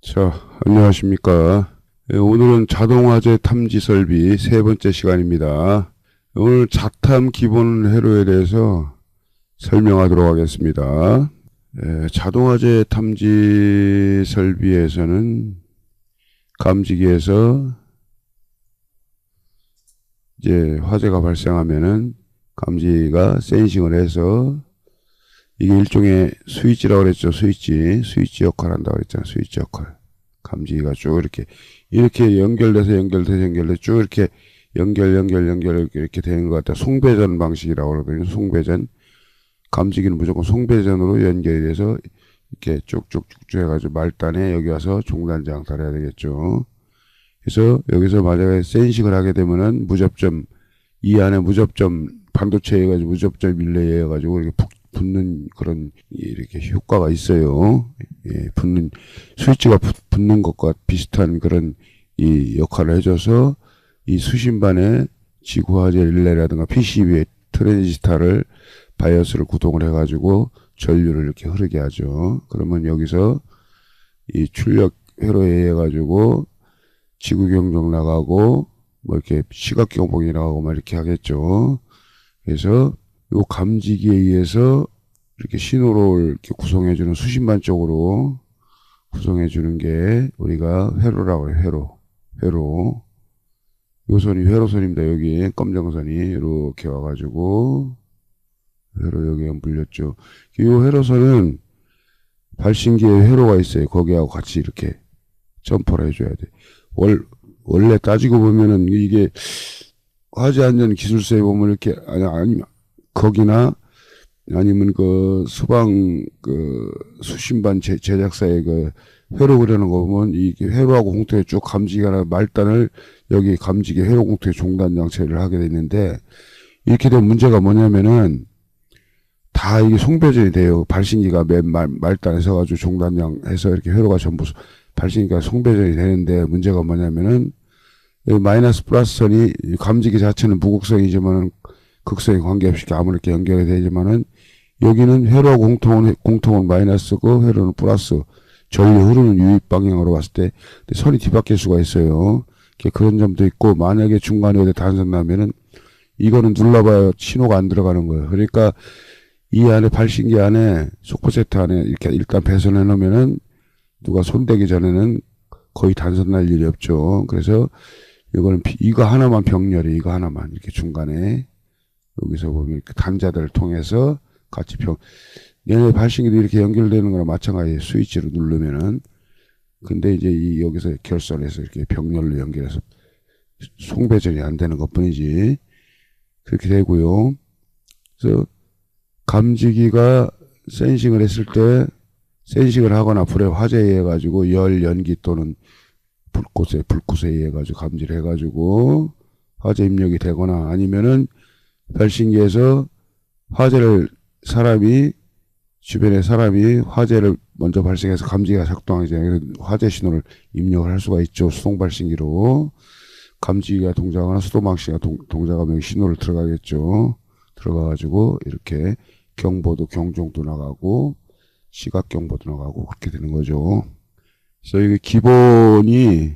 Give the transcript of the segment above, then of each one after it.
자, 안녕하십니까. 오늘은 자동화재 탐지 설비 세 번째 시간입니다. 오늘 자탐 기본 회로에 대해서 설명하도록 하겠습니다. 자동화재 탐지 설비에서는 감지기에서 이제 화재가 발생하면은 감지기가 센싱을 해서 이게 일종의 스위치라고 그랬죠. 스위치 역할 한다고 그랬잖아요. 스위치 역할. 감지기가 쭉 이렇게 연결돼서 쭉 이렇게 연결 이렇게 되는 것 같다. 송배전 방식이라고 그러거든요. 송배전. 감지기는 무조건 송배전으로 연결이 돼서 이렇게 쭉쭉쭉 해가지고 말단에 여기 와서 종단장 달아야 되겠죠. 그래서 여기서 만약에 센싱을 하게 되면은 무접점, 이 안에 무접점 반도체 해가지고 무접점 릴레이 해가지고 이렇게 푹 붙는 그런 이렇게 효과가 있어요. 예, 스위치가 붙는 것과 비슷한 그런 이 역할을 해줘서 이 수신반에 지구화재 릴레이라든가 PCB의 트랜지스타를 바이어스를 구동을 해가지고 전류를 이렇게 흐르게 하죠. 그러면 여기서 이 출력 회로에 의해 가지고 지구경종 나가고 뭐 이렇게 시각경보기 나가고 막 이렇게 하겠죠. 그래서 요 감지기에 의해서 이렇게 신호를 이렇게 구성해주는 수신반 쪽으로 구성해주는 게 우리가 회로라고 해요. 회로. 요 선이 회로선입니다. 여기 검정선이 이렇게 와가지고 회로 여기에 물렸죠. 요 회로선은 발신기에 회로가 있어요. 거기하고 같이 이렇게 점퍼를 해줘야 돼. 원래 따지고 보면은 이게 화재 안전 기술서에 보면 이렇게 아니면 거기나 아니면 그 수방 그 수신반 제작사의 그 회로 그려놓은 거 보면 이게 회로하고 공통에 쭉 감지기나 말단을 여기 감지기 회로 공통에 종단 장치를 하게 되는데 이렇게 된 문제가 뭐냐면은 다 이게 송배전이 돼요. 발신기가 맨 말단에 서가지고 종단장 해서 이렇게 회로가 전부 발신기가 송배전이 되는데 문제가 뭐냐면은 여기 마이너스 플러스 선이 감지기 자체는 무극성이지만은 극성에 관계없이 아무렇게 연결이 되지만은 여기는 회로하고 공통은 마이너스고 회로는 플러스 전류 흐르는 유입 방향으로 봤을 때 선이 뒤바뀔 수가 있어요. 그런 점도 있고 만약에 중간에 어디 단선 나면은 이거는 눌러봐야 신호가 안 들어가는 거예요. 그러니까 이 안에 발신기 안에 속보 세트 안에 이렇게 일단 배선해 놓으면은 누가 손대기 전에는 거의 단선 날 일이 없죠. 그래서 이거는 이거 하나만 병렬이 이거 하나만 이렇게 중간에 여기서 보면 이렇게 단자들을 통해서 같이 얘네 발신기도 이렇게 연결되는 거랑 마찬가지예요. 스위치로 누르면은. 근데 이제 여기서 결선해서 이렇게 병렬로 연결해서 송배전이 안 되는 것 뿐이지. 그렇게 되고요. 그래서 감지기가 센싱을 했을 때 센싱을 하거나 불에 화재에 의해 가지고 열, 연기 또는 불꽃에 의해 가지고 감지를 해 가지고 화재 입력이 되거나 아니면은 발신기에서 화재를 주변에 사람이 화재를 먼저 발생해서 감지기가 작동하기 전에 화재 신호를 입력을 할 수가 있죠. 수동 발신기로. 감지기가 동작하거나 수도망치가 동작하면 신호를 들어가겠죠. 들어가가지고 이렇게 경종도 나가고 시각 경보도 나가고 그렇게 되는 거죠. 그래서 이게 기본이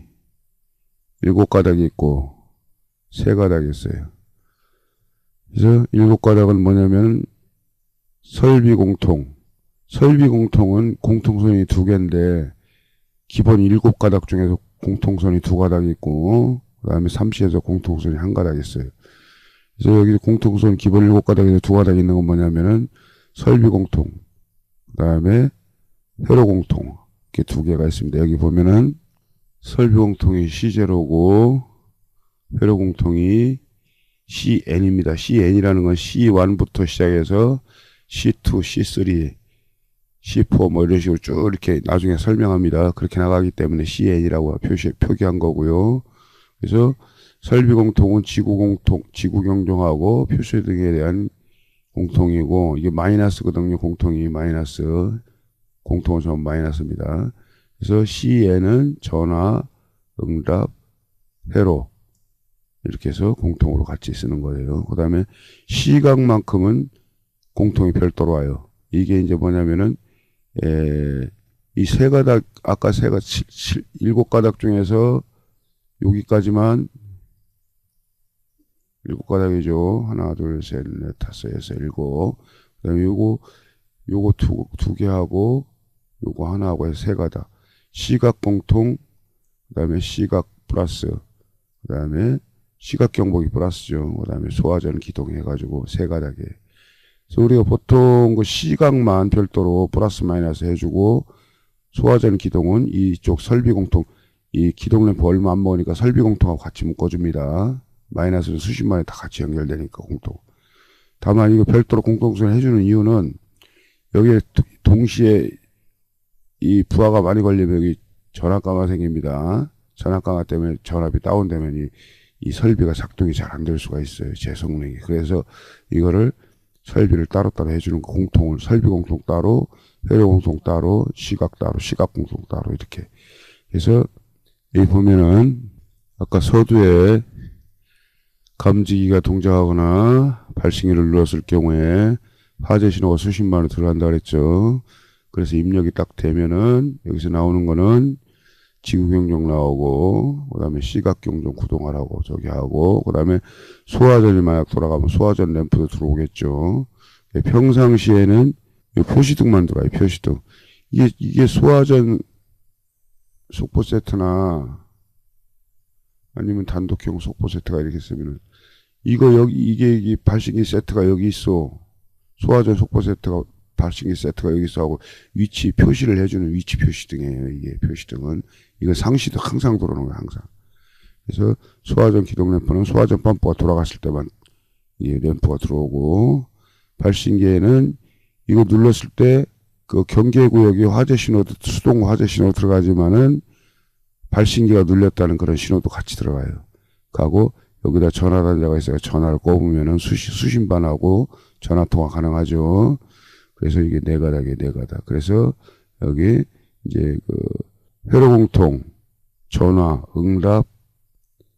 7가닥이 있고 3가닥이 있어요. 그래서 7가닥은 뭐냐면 설비 공통은 공통선이 2개인데 기본 7가닥 중에서 공통선이 2가닥이 있고 그 다음에 3시에서 공통선이 1가닥 있어요. 그래서 여기 공통선 기본 7가닥에서 2가닥 있는 건 뭐냐면은 설비 공통 그 다음에 회로 공통 이렇게 2개가 있습니다. 여기 보면은 설비 공통이 C0고 회로 공통이 CN입니다. CN이라는 건 C1부터 시작해서 C2, C3, C4 뭐 이런 식으로 쭉 이렇게 나중에 설명합니다. 그렇게 나가기 때문에 CN이라고 표기한 거고요. 그래서 설비 공통은 지구 경종하고 표시 등에 대한 공통이고 이게 마이너스거든요. 공통이 마이너스. 공통은 전부 마이너스입니다. 그래서 CN은 전화, 응답, 회로 이렇게 해서 공통으로 같이 쓰는 거예요. 그 다음에 시각만큼은 공통이 별도로 와요. 이게 이제 뭐냐면은, 이 세 가닥, 아까 일곱 가닥 중에서 여기까지만 일곱 가닥이죠. 하나, 둘, 셋, 넷, 다섯, 여섯, 일곱. 그 다음에 요거 두 개 하고, 요거 하나 하고 해서 세 가닥. 시각 공통, 그 다음에 시각 플러스, 그 다음에 시각 경보기 플러스죠. 그 다음에 소화전 기동해가지고 세 가닥에. 그래서 우리가 보통 그 시각만 별도로 플러스 마이너스 해주고, 소화전 기동은 이쪽 설비 공통, 이 기동 램프 얼마 안 먹으니까 설비 공통하고 같이 묶어줍니다. 마이너스는 수십만에 다 같이 연결되니까 공통. 다만 이거 별도로 공통선을 해주는 이유는 여기에 동시에 이 부하가 많이 걸리면 여기 전압가가 생깁니다. 전압가가 때문에 전압이 다운되면 이 설비가 작동이 잘 안 될 수가 있어요. 제 성능이. 그래서 이거를 설비를 따로따로 해주는 거, 공통을, 설비 공통 따로, 회로 공통 따로, 시각 따로, 시각 공통 따로, 이렇게. 그래서 여기 보면은 아까 서두에 감지기가 동작하거나 발신기를 눌렀을 경우에 화재 신호가 수십만 원 들어간다 그랬죠. 그래서 입력이 딱 되면은 여기서 나오는 거는 지구경종 나오고, 그 다음에 시각경종 구동하라고 저기 하고, 그 다음에 소화전이 만약 돌아가면 소화전 램프도 들어오겠죠. 평상시에는 표시등만 들어와요. 표시등. 이게 소화전 속보 세트나 아니면 단독형 속보 세트가 이렇게 쓰면은 이거 이게 발신기 세트가 여기 있어. 소화전 속보 세트가 발신기 세트가 여기 있어 하고 위치 표시를 해주는 위치 표시등이에요. 이게 표시등은. 이거 상시도 항상 들어오는 거예요. 항상. 그래서 소화전 기동 램프는 소화전 펌프가 돌아갔을 때만 이 램프가 들어오고, 발신기에는 이거 눌렀을 때 그 경계구역이 화재 신호도 수동 화재 신호 들어가지만은 발신기가 눌렸다는 그런 신호도 같이 들어가요. 가고 여기다 전화단자가 있어요. 전화를 꼽으면은 수신반하고 전화 통화 가능하죠. 그래서 이게 네 가닥이에요. 네 가닥. 그래서 여기 이제 그 회로공통, 전화, 응답,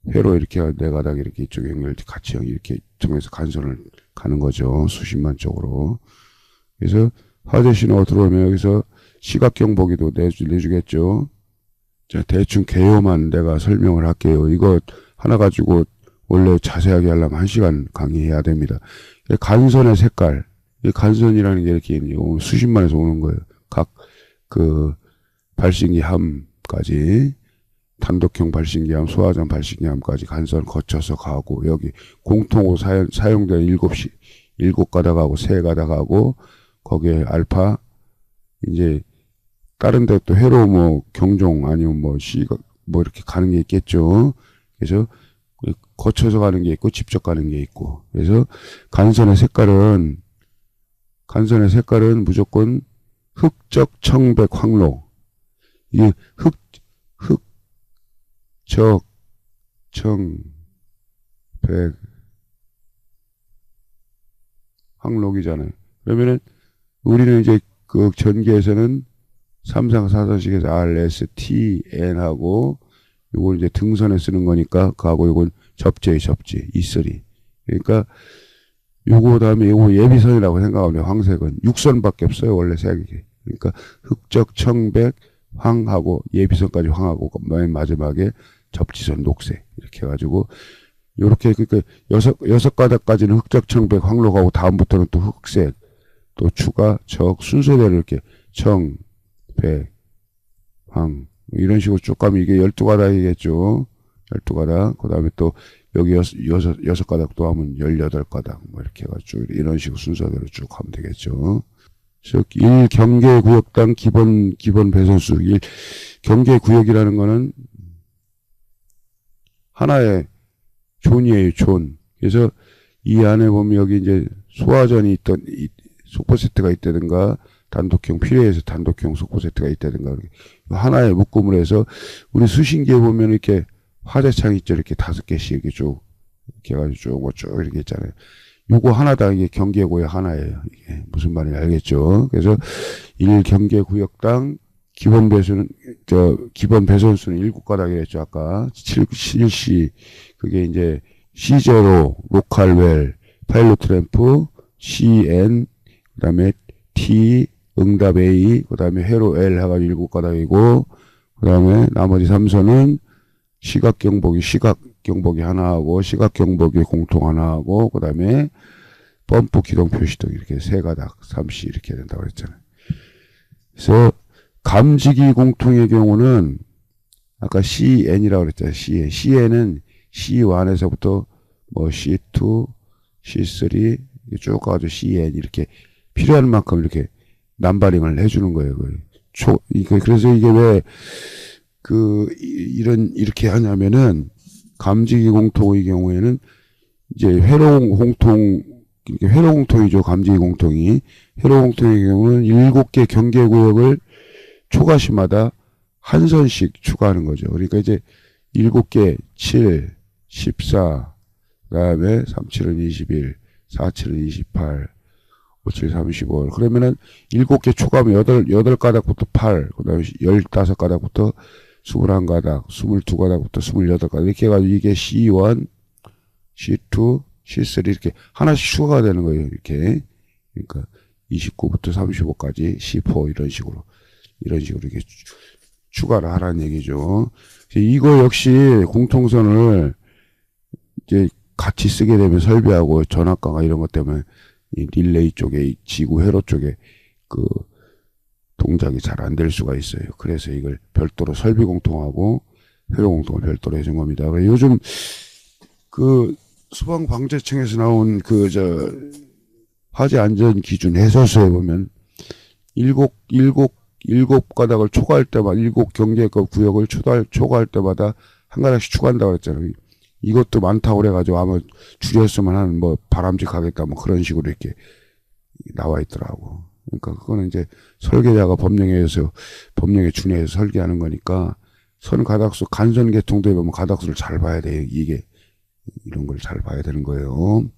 회로 이렇게 네 가닥 이렇게 이쪽에 연결 같이 이렇게 통해서 간선을 가는 거죠. 수십만 쪽으로. 그래서 화재 신호가 들어오면 여기서 시각 경보기도 내주겠죠. 자, 대충 개요만 내가 설명을 할게요. 이거 하나 가지고 원래 자세하게 하려면 1시간 강의해야 됩니다. 간선의 색깔. 이 간선이라는 게 이렇게 수십만에서 오는 거예요. 각 그 발신기 함까지, 단독형 발신기함, 소화전 발신기함까지 간선 거쳐서 가고, 여기 공통으로 사용된 7가닥하고 3가닥하고, 거기에 알파, 이제 다른 데 또 회로 뭐 경종 아니면 뭐 시각 뭐 이렇게 가는 게 있겠죠. 그래서 거쳐서 가는 게 있고 직접 가는 게 있고. 그래서 간선의 색깔은 무조건 흑적 청백 황로. 이게 흑적 청백 황록이잖아요. 그러면은 우리는 이제 그 전기에서는 3상 4선식에서 R, S, T, N 하고 요걸 이제 등선에 쓰는 거니까 그하고 요건 접지 E3. 그러니까 요거 다음에 요거 예비선이라고 생각하면 황색은 6선밖에 없어요. 원래 색이. 그러니까 흑적 청백 황하고 예비선까지 황하고 맨 마지막에 접지선 녹색 이렇게 해가지고 요렇게 그러니까 여섯 가닥까지는 흑적 청백 황록하고 다음부터는 또 흑색 또 추가 적 순서대로 이렇게 청 백, 황 이런 식으로 쭉 가면 이게 12가닥이겠죠. 12가닥. 그 다음에 또 여기 여섯 가닥 또 하면 18가닥 뭐 이렇게 해가지고 이런 식으로 순서대로 쭉 하면 되겠죠. 즉 1경계구역당 기본 배선수. 경계구역이라는 거는 하나의 존이에요. 존. 그래서 이 안에 보면 여기 이제 소화전이 있던 속보 세트가 있다든가 단독형 필요해서 단독형 속보 세트가 있다든가 하나의 묶음을 해서 우리 수신기에 보면 이렇게 화재창 있죠. 이렇게 5개씩 이렇게 쭉 이렇게 해가지고 쭉 이렇게 있잖아요. 요거 하나다. 이게 경계구역 하나예요. 이게 무슨 말인지 알겠죠? 그래서 1경계구역당 기본 배선수는 7가닥이랬죠. 아까 7C 그게 이제 C0 로컬 웰 파일럿 램프 CN 그 다음에 T, 응답 A, 그 다음에 회로 L 해가지고 7가닥이고, 그 다음에 나머지 3선은 시각 경보기 하나 하고, 시각 경보기 공통 하나 하고, 그 다음에 펌프 기동 표시등 이렇게 3가닥, 3C 이렇게 된다고 그랬잖아요. 그래서 감지기 공통의 경우는 아까 CN이라고 그랬잖아요. CN은 C1에서부터 뭐 C2, C3 쭉 가가지고 CN 이렇게 필요한 만큼 이렇게 남바링을 해주는 거예요. 그래서 이게 왜 이렇게 하냐면은 감지기 공통의 경우에는 이제 회로 공통이죠. 감지기 공통이. 회로 공통의 경우는 7개 경계구역을 초가시마다 한 선씩 추가하는 거죠. 그러니까 이제 7개, 7, 14, 그 다음에 37은 21, 47은 28, 57, 35. 그러면은 7개 추가하면 8가닥부터 8, 그 다음에 15가닥부터 21가닥, 22가닥부터 28가닥. 이렇게 해가지고 이게 C1, C2, C3 이렇게 하나씩 추가가 되는 거예요. 이렇게. 그러니까 29부터 35까지 C4 이런 식으로 이렇게 추가를 하라는 얘기죠. 이거 역시 공통선을 이제 같이 쓰게 되면 설비하고 전압강화 이런 것 때문에 이 릴레이 쪽에 지구 회로 쪽에 그 동작이 잘 안 될 수가 있어요. 그래서 이걸 별도로 설비 공통하고 회로 공통을 별도로 해준 겁니다. 요즘 그 소방방재청에서 나온 화재 안전 기준 해설서에 보면 일곱 가닥을 초과할 때마다 7경계급 구역을 초과할 때마다 한 가닥씩 추가한다고 그랬잖아요. 이것도 많다고 그래가지고 아마 줄였으면 한 뭐 바람직하겠다 뭐 그런 식으로 이렇게 나와 있더라고. 그러니까 그거는 이제 설계자가 법령에 준해서 설계하는 거니까 선 가닥수 간선 계통도에 보면 가닥수를 잘 봐야 돼요. 이런 걸 잘 봐야 되는 거예요.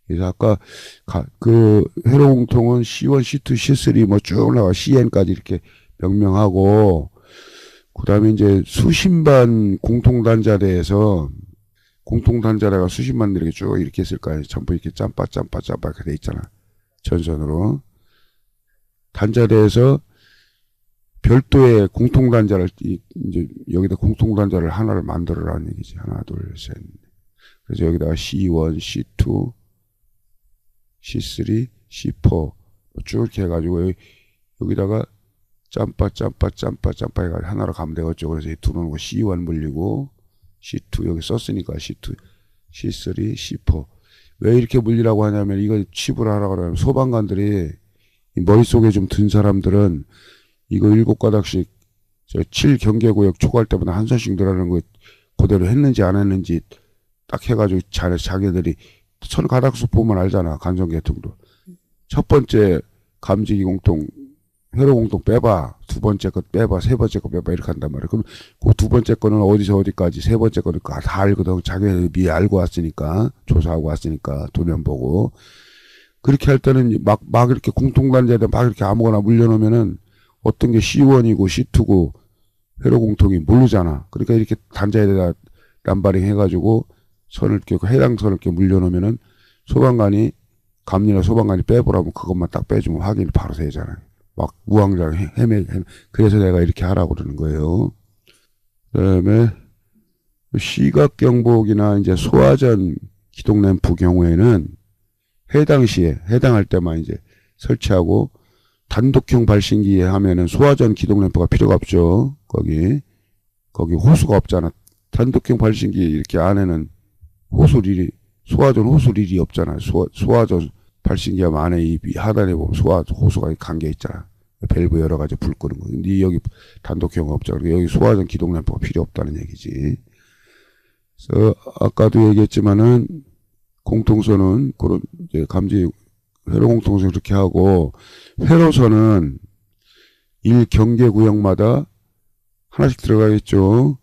그래서 아까 회로 공통은 C1, C2, C3 뭐 쭉 나와 CN까지 이렇게 명명하고 그다음에 이제 수신반 공통단자대에서 공통단자대가 수신반 이렇게 쭉 이렇게 있을 거예요. 전부 이렇게 짬바 이렇게 돼 있잖아. 전선으로. 단자대에서 별도의 공통단자를 이제 여기다 공통단자를 하나를 만들어라는 얘기지. 하나, 둘, 셋. 그래서 여기다가 C1, C2, C3, C4 쭉 이렇게 해가지고 여기다가 짬바 해가지고 하나로 가면 되겠죠. 그래서 이 두 놈은 C1 물리고 C2 여기 썼으니까 C2, C3, C4 왜 이렇게 물리라고 하냐면 이거 칩을 하라고 그러면 소방관들이 머릿속에 좀 든 사람들은 이거 7가닥씩 7경계구역 초과할 때마다 한 선씩 늘어나는 거 그대로 했는지 안 했는지 딱 해가지고 자기들이 선 가닥수 보면 알잖아. 간선계통도. 첫 번째 감지기 공통, 회로 공통 빼봐. 두 번째 거 빼봐. 세 번째 거 빼봐. 이렇게 한단 말이야. 그럼 그 두 번째 거는 어디서 어디까지, 세 번째 거는 다 알거든. 자기네들 미리 알고 왔으니까, 조사하고 왔으니까, 도면 보고. 그렇게 할 때는 막 이렇게 공통단자에다 막 이렇게 아무거나 물려놓으면은 어떤 게 C1이고 C2고 회로 공통이 모르잖아. 그러니까 이렇게 단자에다 남바링 해가지고 선을 이렇게 해당 선을 이렇게 물려놓으면은 감리나 소방관이 빼보라면 그것만 딱 빼주면 확인이 바로 되잖아요. 막 우왕좌왕 헤매. 그래서 내가 이렇게 하라고 그러는 거예요. 그다음에 시각경보기나 이제 소화전 기동램프 경우에는 해당할 때만 이제 설치하고 단독형 발신기에 하면은 소화전 기동램프가 필요가 없죠. 거기 호수가 없잖아. 단독형 발신기 이렇게 안에는 소화전 호수릴이 없잖아. 소화전 발신기 하면 안에 이 하단에 보면 호수가 감겨 있잖아. 밸브 여러 가지 불 끄는 거. 근데 여기 단독형 없잖아. 여기 소화전 기동램프가 필요 없다는 얘기지. 그래서 아까도 얘기했지만은 공통선은 그런 이제 감지 회로 공통선 이렇게 하고 회로선은 1경계구역마다 하나씩 들어가겠죠.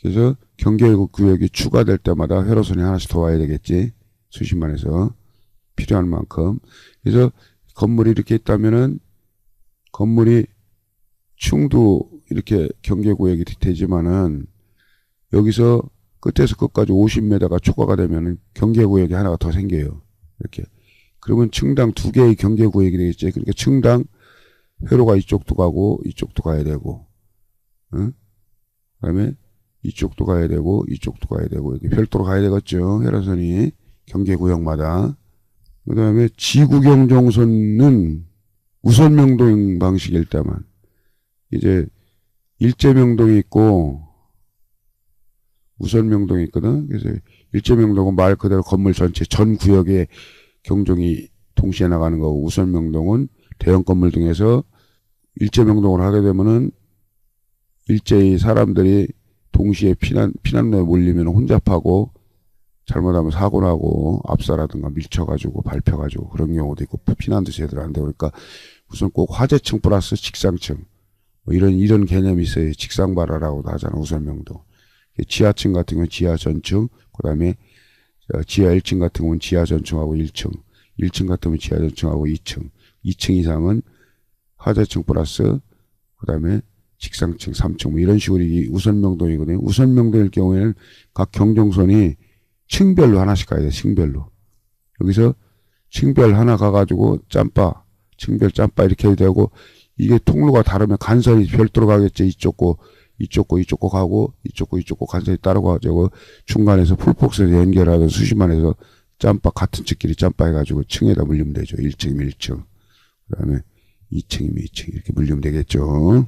그래서 경계구역이 추가될 때마다 회로선이 하나씩 더 와야 되겠지. 수십만에서 필요한 만큼. 그래서 건물이 이렇게 있다면은 건물이 층도 이렇게 경계구역이 되지만은 여기서 끝에서 끝까지 50m가 초과가 되면은 경계구역이 하나가 더 생겨요. 이렇게 그러면 층당 두 개의 경계구역이 되겠지. 그러니까 층당 회로가 이쪽도 가고 이쪽도 가야 되고, 응? 그다음에 이쪽도 가야 되고 이쪽도 가야 되고 이렇게 별도로 가야 되겠죠. 회로선이 경계구역마다. 그다음에 지구경종선은 우선명동 방식일 때만 이제 일제명동이 있고 우선명동이 있거든. 그래서 일제명동은 말 그대로 건물 전체 전 구역에 경종이 동시에 나가는 거고, 우선명동은 대형 건물 등에서 일제명동을 하게 되면은 일제히 사람들이 동시에 피난로에 몰리면 혼잡하고 잘못하면 사고 나고 압사라든가 밀쳐가지고 밟혀가지고 그런 경우도 있고, 피난도 제대로 안 되고, 그러니까 우선 꼭 화재층 플러스 직상층 뭐 이런 개념이 있어요. 직상발화라고도 하잖아. 우선명동. 지하층 같은 경우는 지하 전층, 그 다음에 지하 1층 같은 경우는 지하 전층하고 1층, 1층 같으면 지하 전층하고 2층, 2층 이상은 하자층 플러스 그 다음에 직상층 3층 뭐 이런 식으로 이 우선명동이거든요. 우선명동일 경우에는 각 경종선이 층별로 하나씩 가야 돼. 층별로. 여기서 층별 하나 가가지고 층별 짬바 이렇게 해도 되고, 이게 통로가 다르면 간선이 별도로 가겠지. 이쪽 거 가고 이쪽 거 간선이 따로 가지고 중간에서 풀폭선에서 연결하던 수심안에서 짬바 같은 층끼리 짬바 해가지고 층에다 물리면 되죠. 1층이면 1층, 그 다음에 2층이면 2층 이렇게 물리면 되겠죠.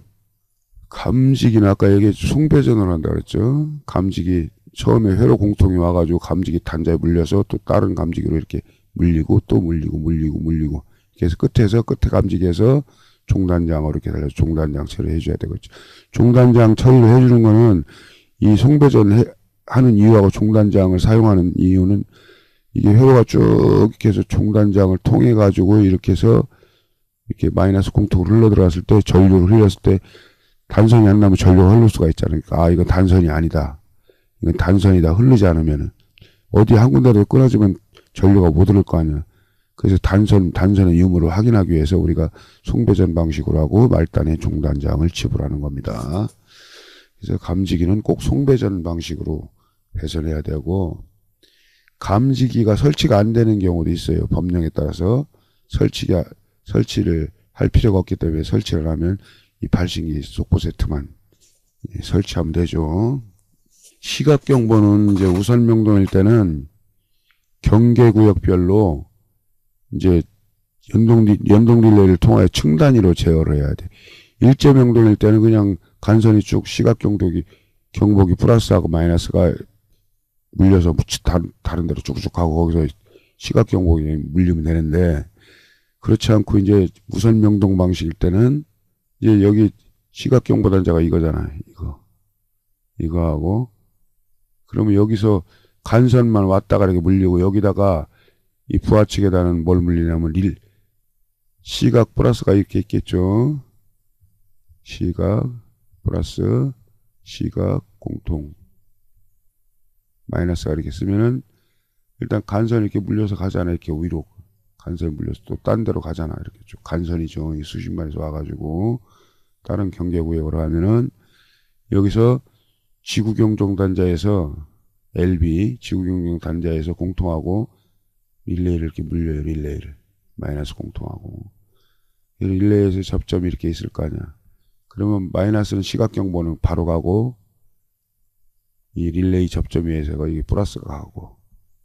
감지기는 아까 얘기했죠. 송배전을 한다 그랬죠. 감지기 처음에 회로 공통이 와가지고 감지기 단자에 물려서 또 다른 감지기로 이렇게 물리고 또 물리고 그래서 끝에 감지기에서 종단장으로 이렇게 달려서 종단장 처리를 해줘야 되겠죠. 종단장 처리를 해주는 거는 이 송배전 하는 이유하고 종단장을 사용하는 이유는 이게 회로가 쭉 이렇게 해서 종단장을 통해 가지고 이렇게 해서 이렇게 마이너스 공통으로 흘러 들어갔을 때, 전류를 흘렸을 때 단선이 안 나면 전류가 흐를 수가 있잖아요. 그러니까 이건 단선이 아니다. 이건 단선이다. 흐르지 않으면 어디 한 군데로 끊어지면 전류가 못 흐를 거 아니야. 그래서 단선의 유무를 확인하기 위해서 우리가 송배전 방식으로 하고 말단에 종단장을 지불하는 겁니다. 그래서 감지기는 꼭 송배전 방식으로 배선해야 되고, 감지기가 설치가 안 되는 경우도 있어요. 법령에 따라서 설치를 할 필요가 없기 때문에 설치를 하면 이 발신기 속보 세트만 설치하면 되죠. 시각경보는 이제 우선명동일 때는 경계구역별로 이제 연동 릴레이를 통하여 층 단위로 제어를 해야 돼. 일제명동일 때는 그냥 간선이 쭉 경보기 플러스하고 마이너스가 물려서 다른 데로 쭉쭉 가고 거기서 시각경보기 물리면 되는데, 그렇지 않고 이제 우선명동 방식일 때는 이제 여기 시각경보 단자가 이거잖아. 이거 하고, 그러면 여기서 간선만 왔다가 이렇게 물리고, 여기다가 이 부하측에다는 뭘 물리냐면 시각 플러스가 이렇게 있겠죠. 시각 플러스 시각 공통 마이너스가 이렇게 쓰면은 일단 간선이 이렇게 물려서 가잖아. 이렇게 위로 간선이 물려서 또 딴 데로 가잖아. 이렇게 쭉 간선이죠. 이 수십만에서 와가지고 다른 경계구역으로 하면은 여기서 지구경종 단자에서 LB 지구경종 단자에서 공통하고 릴레이를 이렇게 물려요. 릴레이를 마이너스 공통하고 릴레이에서 접점이 이렇게 있을 거 아니야. 그러면 마이너스는 시각경보는 바로 가고, 이 릴레이 접점 위에서 이게 플러스가 가고,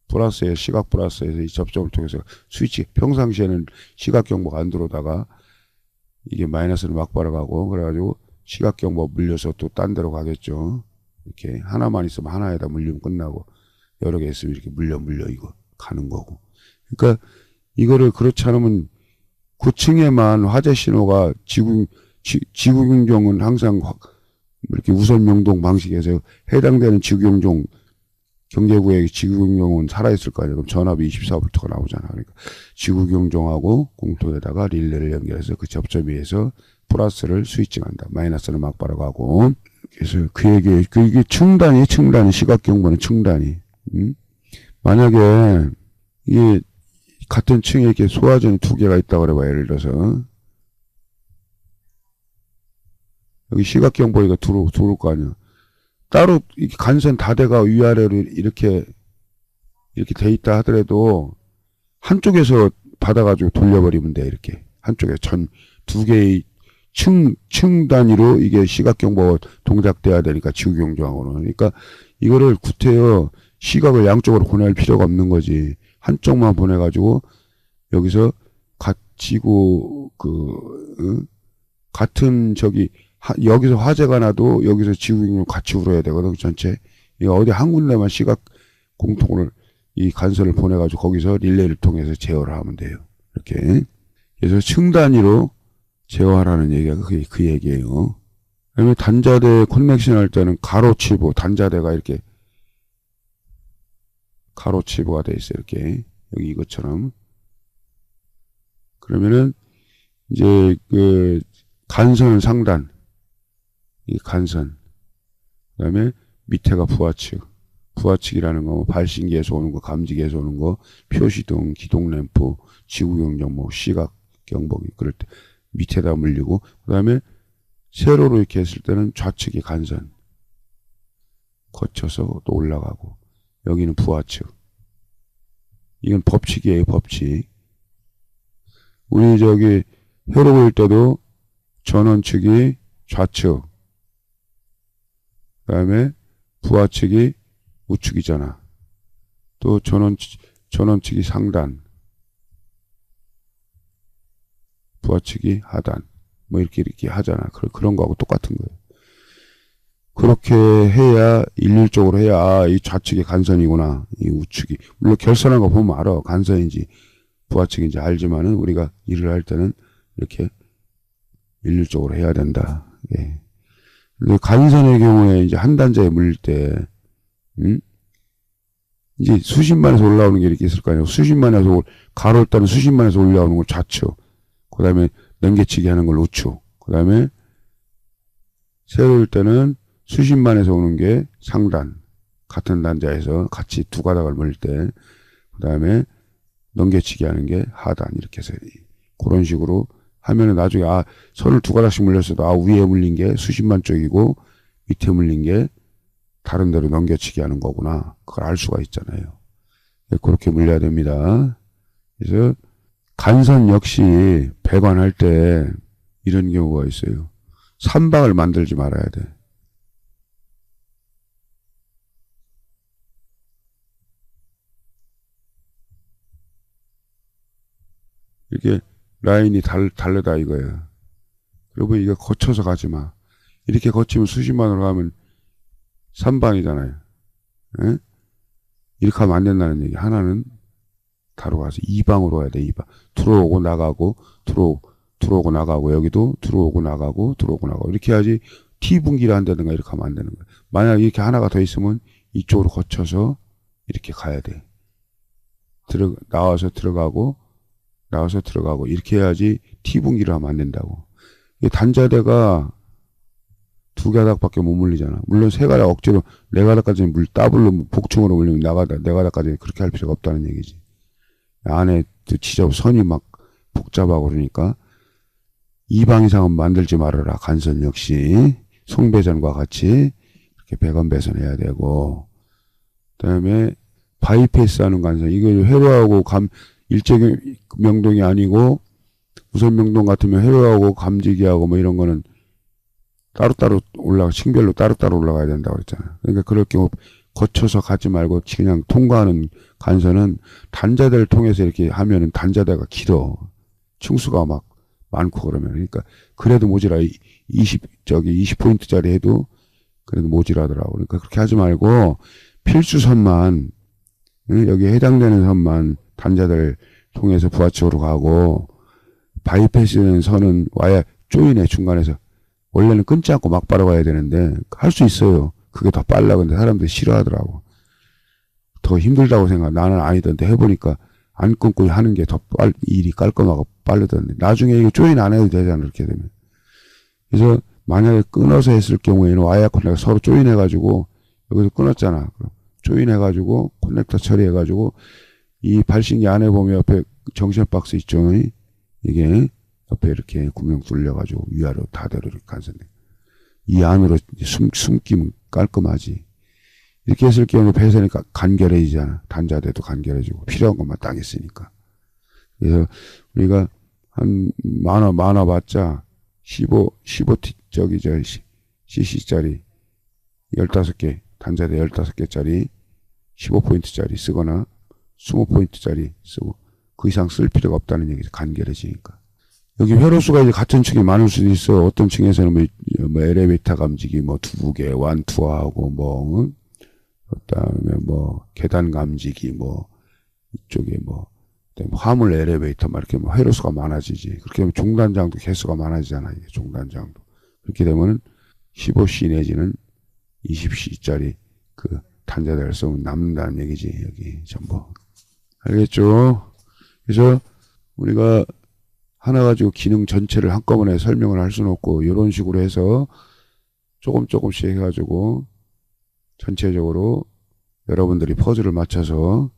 플러스에 시각 플러스에서 이 접점을 통해서 스위치, 평상시에는 시각경보가 안 들어오다가 이게 마이너스는 막바로 가고, 그래가지고 시각경보 물려서 또 딴 데로 가겠죠. 이렇게 하나만 있으면 하나에다 물리면 끝나고, 여러 개 있으면 이렇게 물려 이거 가는 거고. 그러니까 이거를 그렇지 않으면 9층에만 화재 신호가 지구경종은 항상 이렇게 우선명동 방식에서 해당되는 지구경종 경계구역의 지구경종은 살아있을 거 아니에요. 그럼 전압이 24V가 나오잖아. 그러니까 지구경종하고 공통에다가 릴레이를 연결해서 그 접점 위에서 플러스를 스위칭한다. 마이너스는 막바로 가고. 그래서 그게 층단위 시각경보는 층단위. 만약에 이게 같은 층에 이렇게 소화전이 두 개가 있다 그래봐. 예를 들어서 여기 시각경보기가 들어올 거 아니야. 따로 간선 다대가 위아래로 이렇게 돼 있다 하더라도 한쪽에서 받아가지고 돌려버리면 돼. 이렇게 한쪽에 두 개의 층 단위로 이게 시각경보가 동작돼야 되니까 지구경조하고는. 그러니까 이거를 구태여 시각을 양쪽으로 보낼 필요가 없는 거지. 한쪽만 보내가지고 여기서 지구 같은 여기서 화재가 나도 여기서 지구경로 같이 울어야 되거든. 전체. 이거 어디 한 군데만 시각 공통을 이 간선을 보내가지고 거기서 릴레이를 통해서 제어를 하면 돼요. 이렇게. 그래서 층 단위로 제어하라는 얘기가 그 얘기예요. 그다음에 단자대 커넥션 할 때는 가로치부, 단자대가 이렇게 가로치부가 돼 있어요. 이렇게. 여기 이것처럼. 그러면은 이제 간선은 상단. 이 간선. 그다음에 밑에가 부하측. 부하측이라는 거, 발신기에서 오는 거, 감지기에서 오는 거, 표시등, 기동램프, 지구경정모, 시각경보기, 그럴 때 밑에다 물리고, 그 다음에 세로로 이렇게 했을 때는 좌측이 간선. 거쳐서 또 올라가고, 여기는 부하측. 이건 법칙이에요, 법칙. 우리 회로 그릴 때도 전원측이 좌측, 그 다음에 부하측이 우측이잖아. 또 전원측이 상단, 부하측이 하단, 뭐 이렇게 하잖아. 그런 거하고 똑같은 거예요. 그렇게 해야 일률적으로 해야 이 좌측이 간선이구나, 이 우측이. 물론 결선한 거 보면 알아. 간선인지 부하측인지 알지만은 우리가 일을 할 때는 이렇게 일률적으로 해야 된다. 예. 근데 간선의 경우에 이제 한 단자에 물릴 때 이제 수십만에서 올라오는 게 이렇게 있을 거 아니에요. 수십만에서 가로를 따는 수십만에서 올라오는 걸 좌측, 그 다음에 넘겨치기 하는 걸 우측, 그 다음에 세로일 때는 수십만에서 오는 게 상단, 같은 단자에서 같이 두 가닥을 물릴 때, 그 다음에 넘겨치기 하는 게 하단, 이렇게 해서 그런 식으로 하면은 나중에 선을 두 가닥씩 물렸어도 위에 물린 게 수십만 쪽이고 밑에 물린 게 다른 데로 넘겨치기 하는 거구나. 그걸 알 수가 있잖아요. 그렇게 물려야 됩니다. 그래서 간선 역시 배관할 때 이런 경우가 있어요. 삼방을 만들지 말아야 돼. 이렇게 라인이 다르다 이거야. 그리고 이거 거쳐서 가지 마. 이렇게 거치면 수십만으로 가면 3방이잖아요. 에? 이렇게 하면 안 된다는 얘기. 하나는 다로 가서 2방으로 가야 돼. 2방. 들어오고 나가고 들어오고 나가고, 여기도 들어오고 나가고 이렇게 해야지 T분기를 한다든가 이렇게 하면 안 되는 거야. 만약 이렇게 하나가 더 있으면 이쪽으로 거쳐서 이렇게 가야 돼. 나와서 들어가고 이렇게 해야지 T분기를 하면 안 된다고. 단자대가 두 가닥밖에 못 물리잖아. 물론 세 가닥 억지로 네 가닥까지는 더블로 복층으로 물리면 네 가닥까지 그렇게 할 필요가 없다는 얘기지. 안에 진짜 선이 막 복잡하고 그러니까 2방 이상은 만들지 말아라. 간선 역시 송배전과 같이 이렇게 배관 배선해야 되고, 그다음에 바이패스 하는 간선, 이거 회로하고 일제 명동이 아니고 우선 명동 같으면 회로하고 감지기하고 뭐 이런 거는 따로따로 층별로 따로따로 올라가야 된다고 그랬잖아. 그러니까 그럴 경우 거쳐서 가지 말고 그냥 통과하는 간선은 단자대를 통해서 이렇게 하면은 단자대가 길어. 층수가 막 많고 그러면. 그러니까 그래도 모자라. 20포인트짜리 해도 그래도 모자라더라고. 그러니까 그렇게 하지 말고 필수선만, 여기에 해당되는 선만 단자대를 통해서 부하측으로 가고, 바이패스는 선은 와야 쪼이네, 중간에서. 원래는 끊지 않고 막 바로 가야 되는데 할 수 있어요. 그게 더 빨라. 근데 사람들이 싫어하더라고. 더 힘들다고 생각. 나는 아니던데 해보니까 안 끊고 하는 게 더 일이 깔끔하고 빠르던데. 나중에 이거 조인 안 해도 되잖아. 이렇게 되면. 그래서 만약에 끊어서 했을 경우에는 와이어 커넥터 서로 조인해가지고 여기서 끊었잖아. 조인해가지고 커넥터 처리해가지고 이 발신기 안에 보면 옆에 정션 박스 있죠. 이게 옆에 이렇게 구멍 뚫려가지고 위아래로 다대로 이렇게 간선돼. 이 안으로 숨기면 깔끔하지. 이렇게 했을 경우에 배선이 간결해지잖아. 단자대도 간결해지고 필요한 것만 딱 있으니까. 그래서 우리가 한 많아봤자 15T, CC짜리 15개, 단자대 15개짜리 15포인트짜리 쓰거나 20포인트짜리 쓰고 그 이상 쓸 필요가 없다는 얘기죠. 간결해지니까. 여기 회로수가 이제 같은 층이 많을 수도 있어. 어떤 층에서는 뭐 엘리베이터 감지기 뭐 2개, 완투하고 뭐, 그다음에 뭐 계단 감지기 뭐 이쪽에 뭐 화물 엘리베이터 막 이렇게 뭐 회로수가 많아지지. 그렇게 되면 중단장도 개수가 많아지잖아. 이게 중단장도. 그렇게 되면은 15C 내지는 20C짜리 그 단자대를 쓰면 남는다는 얘기지. 여기 전부. 알겠죠? 그래서 우리가 하나 가지고 기능 전체를 한꺼번에 설명을 할 수는 없고 이런 식으로 해서 조금씩 해가지고 전체적으로 여러분들이 퍼즐을 맞춰서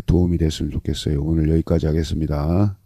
도움이 됐으면 좋겠어요. 오늘 여기까지 하겠습니다.